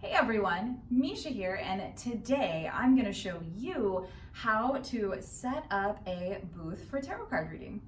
Hey everyone, Misha here, and today I'm going to show you how to set up a booth for tarot card reading.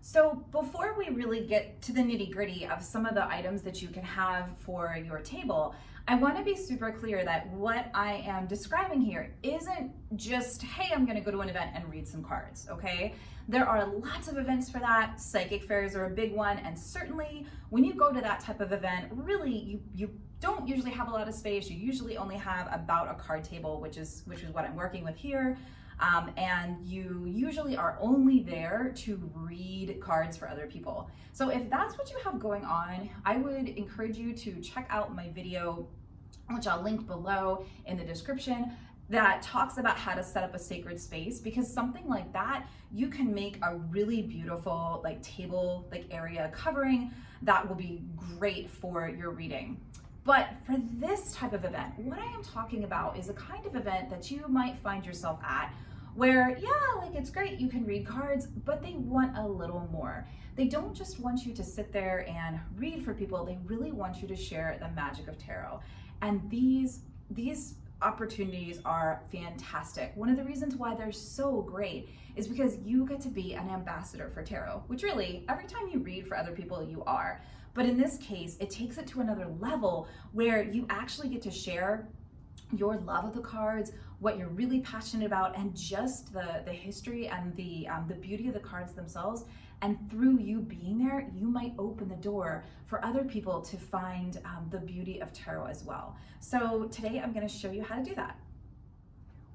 So before we really get to the nitty-gritty of some of the items that you can have for your table, I want to be super clear that what I am describing here isn't just, hey, I'm going to go to an event and read some cards, okay? There are lots of events for that. Psychic fairs are a big one, and certainly when you go to that type of event, really you don't usually have a lot of space. You usually only have about a card table, which is what I'm working with here. And you usually are only there to read cards for other people. So if that's what you have going on, I would encourage you to check out my video, which I'll link below in the description, that talks about how to set up a sacred space, because something like that, you can make a really beautiful table area covering that will be great for your reading. But for this type of event, what I am talking about is a kind of event that you might find yourself at where, yeah, it's great, you can read cards, but they want a little more. They don't just want you to sit there and read for people, they really want you to share the magic of tarot. And these opportunities are fantastic. One of the reasons why they're so great is because you get to be an ambassador for tarot, which really, every time you read for other people, you are. But in this case, it takes it to another level where you actually get to share your love of the cards, what you're really passionate about, and just the history and the beauty of the cards themselves. And through you being there, you might open the door for other people to find the beauty of tarot as well. So today I'm going to show you how to do that.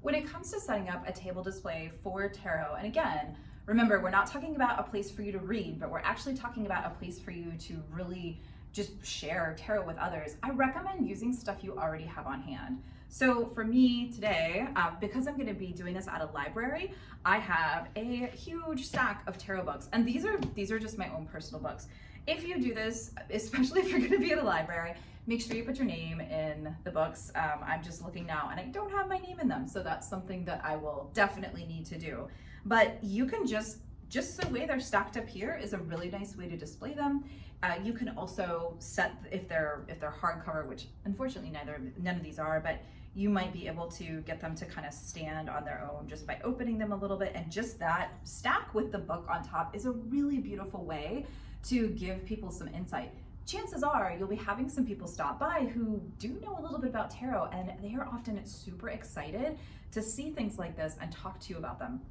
When it comes to setting up a table display for tarot, and again, remember, we're not talking about a place for you to read, but we're actually talking about a place for you to really just share tarot with others. I recommend using stuff you already have on hand. So for me today, because I'm going to be doing this at a library, I have a huge stack of tarot books, and these are just my own personal books. If you do this, especially if you're going to be at a library, make sure you put your name in the books. I'm just looking now, and I don't have my name in them, so that's something that I will definitely need to do. But you can just the way they're stacked up here is a really nice way to display them. You can also set, if they're hardcover, which unfortunately none of these are, but you might be able to get them to kind of stand on their own just by opening them a little bit, and just that stack with the book on top is a really beautiful way to give people some insight. Chances are you'll be having some people stop by who do know a little bit about tarot, and they are often super excited to see things like this and talk to you about them.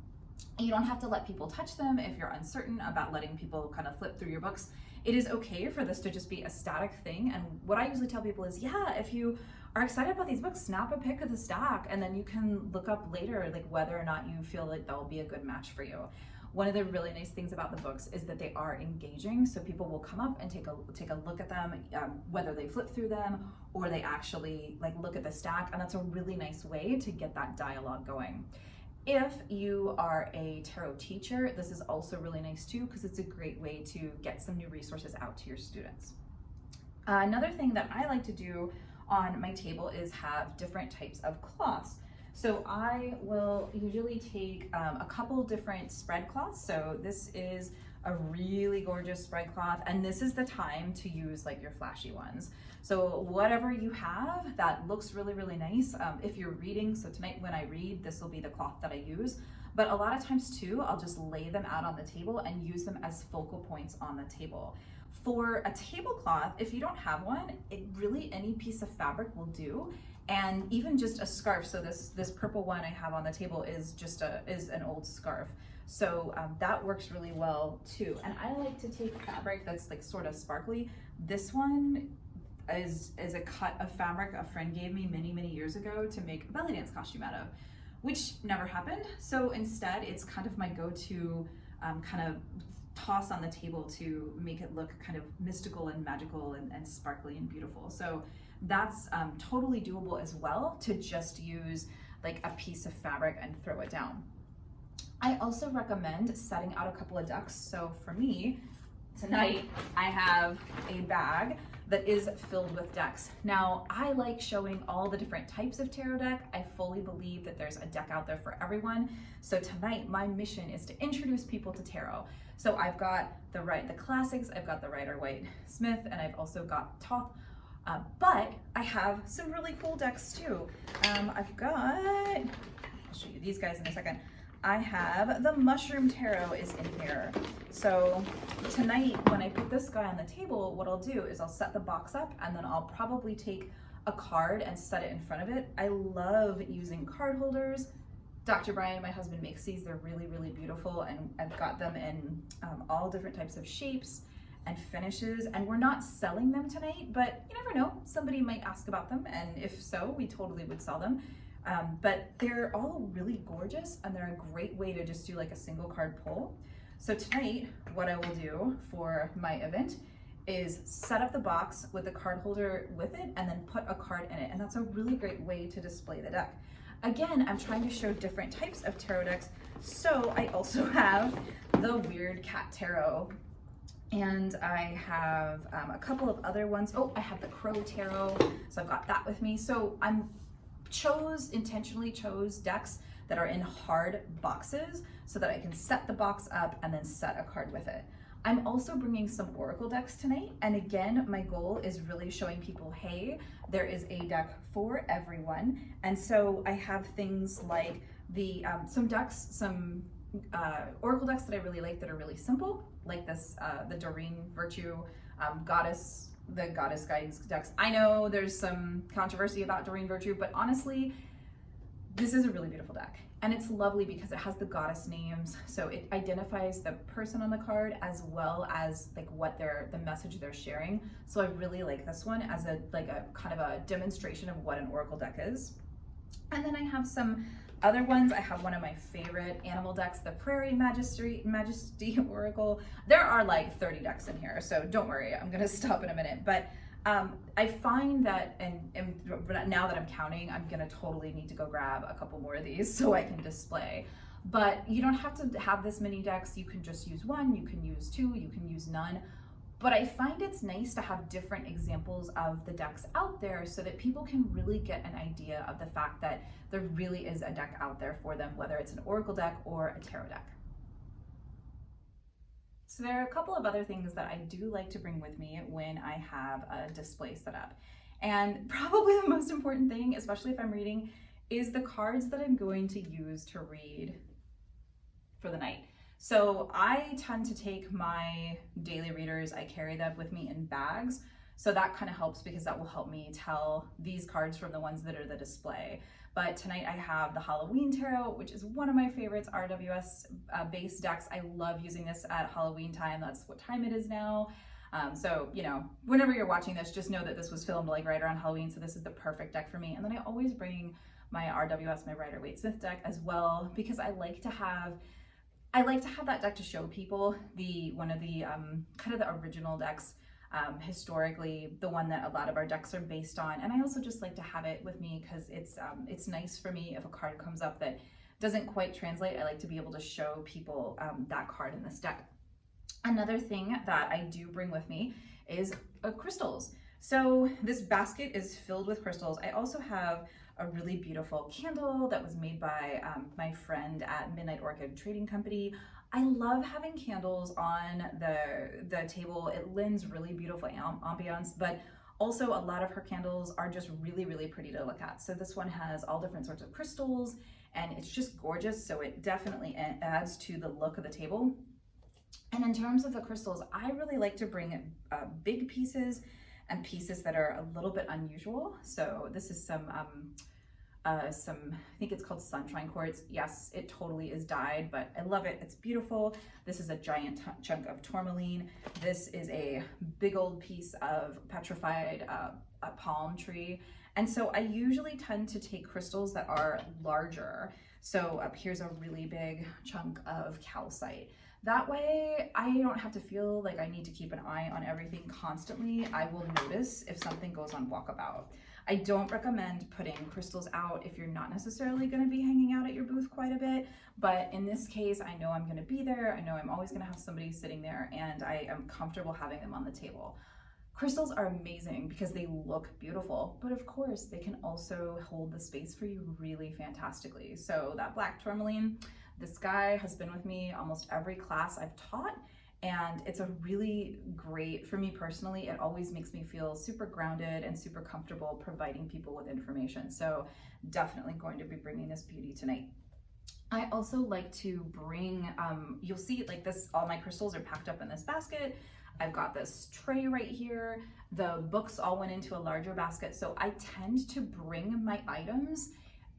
You don't have to let people touch them if you're uncertain about letting people kind of flip through your books. It is okay for this to just be a static thing. And what I usually tell people is, yeah, if you are excited about these books, snap a pic of the stack, and then you can look up later whether or not you feel like they'll be a good match for you. One of the really nice things about the books is that they are engaging, so people will come up and take a look at them, whether they flip through them or they actually look at the stack, and that's a really nice way to get that dialogue going. If you are a tarot teacher, this is also really nice too, because it's a great way to get some new resources out to your students. Another thing that I like to do on my table is have different types of cloths. So I will usually take a couple different spread cloths. So this is a really gorgeous spread cloth, and this is the time to use your flashy ones. So whatever you have that looks really, really nice, if you're reading, so tonight when I read, this will be the cloth that I use. But a lot of times too, I'll just lay them out on the table and use them as focal points on the table. For a tablecloth, if you don't have one, really any piece of fabric will do. And even just a scarf. So this purple one I have on the table is an old scarf. So that works really well too. And I like to take fabric that's sort of sparkly. This one is a cut of fabric a friend gave me many years ago to make a belly dance costume out of, which never happened. So instead, it's kind of my go-to kind of toss on the table to make it look kind of mystical and magical and sparkly and beautiful. So that's totally doable as well, to just use a piece of fabric and throw it down. I also recommend setting out a couple of decks. So for me, tonight I have a bag that is filled with decks. Now, I like showing all the different types of tarot deck. I fully believe that there's a deck out there for everyone. So tonight, my mission is to introduce people to tarot. So I've got the classics, I've got the Rider-Waite-Smith, and I've also got Thoth. But I have some really cool decks too. I'll show you these guys in a second. I have the Mushroom Tarot is in here. So tonight when I put this guy on the table, what I'll do is I'll set the box up and then I'll probably take a card and set it in front of it. I love using card holders. Dr. Brian, my husband, makes these. They're really, really beautiful, and I've got them in all different types of shapes and finishes, and we're not selling them tonight, but you never know, somebody might ask about them, and if so, we totally would sell them. But they're all really gorgeous, and they're a great way to just do like a single card pull. So tonight, what I will do for my event is set up the box with the card holder with it and then put a card in it, and that's a really great way to display the deck. Again, I'm trying to show different types of tarot decks, so I also have the Weird Cat Tarot, and I have a couple of other ones. Oh, I have the Crow Tarot, so I've got that with me. So intentionally chose decks that are in hard boxes so that I can set the box up and then set a card with it. I'm also bringing some Oracle decks tonight, and again, my goal is really showing people, hey, there is a deck for everyone. And so I have things like some Oracle decks that I really like that are really simple, like this, the Doreen Virtue the Goddess Guidance decks. I know there's some controversy about Doreen Virtue, but honestly, this is a really beautiful deck. And it's lovely because it has the goddess names, so it identifies the person on the card as well as like what the message they're sharing. So I really like this one as a kind of a demonstration of what an oracle deck is. And then I have some other ones. I have one of my favorite animal decks, the Prairie Majesty Oracle. There are like 30 decks in here, so don't worry, I'm gonna stop in a minute. But I find that, and now that I'm counting, I'm gonna totally need to go grab a couple more of these so I can display. But you don't have to have this many decks. You can just use one, you can use two, you can use none. But I find it's nice to have different examples of the decks out there so that people can really get an idea of the fact that there really is a deck out there for them, whether it's an oracle deck or a tarot deck. So there are a couple of other things that I do like to bring with me when I have a display set up. And probably the most important thing, especially if I'm reading, is the cards that I'm going to use to read for the night. So I tend to take my daily readers, I carry them with me in bags. So that kind of helps because that will help me tell these cards from the ones that are the display. But tonight I have the Halloween Tarot, which is one of my favorites, RWS based decks. I love using this at Halloween time. That's what time it is now. So, you know, whenever you're watching this, just know that this was filmed like right around Halloween. So this is the perfect deck for me. And then I always bring my RWS, my Rider-Waite-Smith deck as well, because I like to have that deck to show people one of the kind of the original decks. Historically, the one that a lot of our decks are based on. And I also just like to have it with me because it's nice for me if a card comes up that doesn't quite translate. I like to be able to show people that card in this deck. Another thing that I do bring with me is crystals. So this basket is filled with crystals. I also have a really beautiful candle that was made by my friend at Midnight Orchid Trading Company. I love having candles on the table. It lends really beautiful ambiance, but also a lot of her candles are just really, really pretty to look at. So this one has all different sorts of crystals and it's just gorgeous. So it definitely adds to the look of the table. And in terms of the crystals, I really like to bring big pieces and pieces that are a little bit unusual. So this is some, I think it's called Sunshine Quartz. Yes, it totally is dyed, but I love it. It's beautiful. This is a giant chunk of tourmaline. This is a big old piece of petrified palm tree. And so I usually tend to take crystals that are larger. So up here's a really big chunk of calcite. That way I don't have to feel like I need to keep an eye on everything constantly. I will notice if something goes on walkabout. I don't recommend putting crystals out if you're not necessarily going to be hanging out at your booth quite a bit, but in this case, I know I'm going to be there. I know I'm always going to have somebody sitting there, and I am comfortable having them on the table. Crystals are amazing because they look beautiful, but of course they can also hold the space for you really fantastically. So that black tourmaline, this guy has been with me almost every class I've taught, And it's a really great, for me personally, it always makes me feel super grounded and super comfortable providing people with information. So definitely going to be bringing this beauty tonight. I also like to bring, you'll see like this, all my crystals are packed up in this basket. I've got this tray right here. The books all went into a larger basket. So I tend to bring my items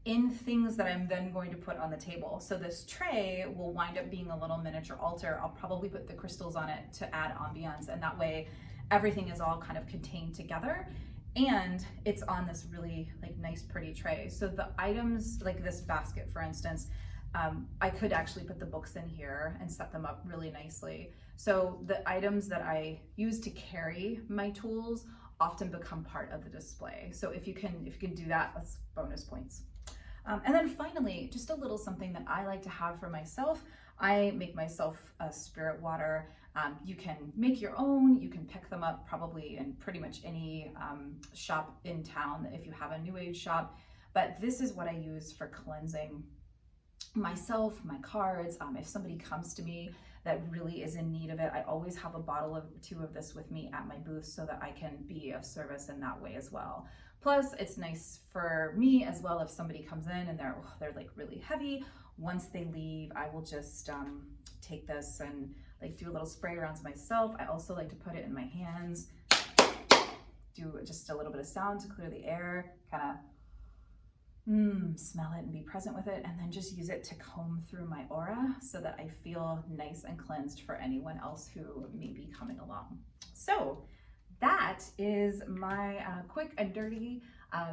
in things that I'm then going to put on the table. So this tray will wind up being a little miniature altar. I'll probably put the crystals on it to add ambiance, and that way everything is all kind of contained together. And it's on this really like nice pretty tray. So the items, like this basket for instance, I could actually put the books in here and set them up really nicely. So the items that I use to carry my tools often become part of the display. So if you can do that, that's bonus points. And then finally, just a little something that I like to have for myself. I make myself a spirit water. You can make your own, you can pick them up probably in pretty much any shop in town if you have a new age shop. But this is what I use for cleansing myself, my cards. If somebody comes to me that really is in need of it, I always have a bottle or two of this with me at my booth so that I can be of service in that way as well. Plus, it's nice for me as well if somebody comes in and they're like really heavy. Once they leave, I will just take this and like do a little spray around myself. I also like to put it in my hands, do just a little bit of sound to clear the air, kind of smell it and be present with it, and then just use it to comb through my aura so that I feel nice and cleansed for anyone else who may be coming along. So that is my quick and dirty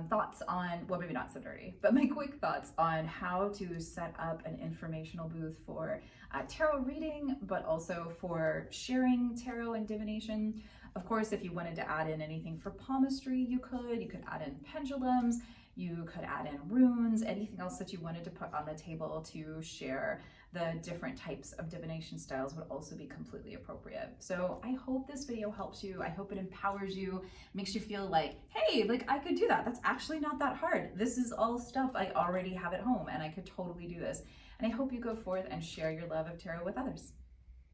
thoughts on, well, maybe not so dirty, but my quick thoughts on how to set up an informational booth for tarot reading, but also for sharing tarot and divination. Of course, if you wanted to add in anything for palmistry, you could add in pendulums, you could add in runes, anything else that you wanted to put on the table to share the different types of divination styles would also be completely appropriate. So I hope this video helps you. I hope it empowers you, makes you feel like, hey, like I could do that. That's actually not that hard. This is all stuff I already have at home and I could totally do this. And I hope you go forth and share your love of tarot with others.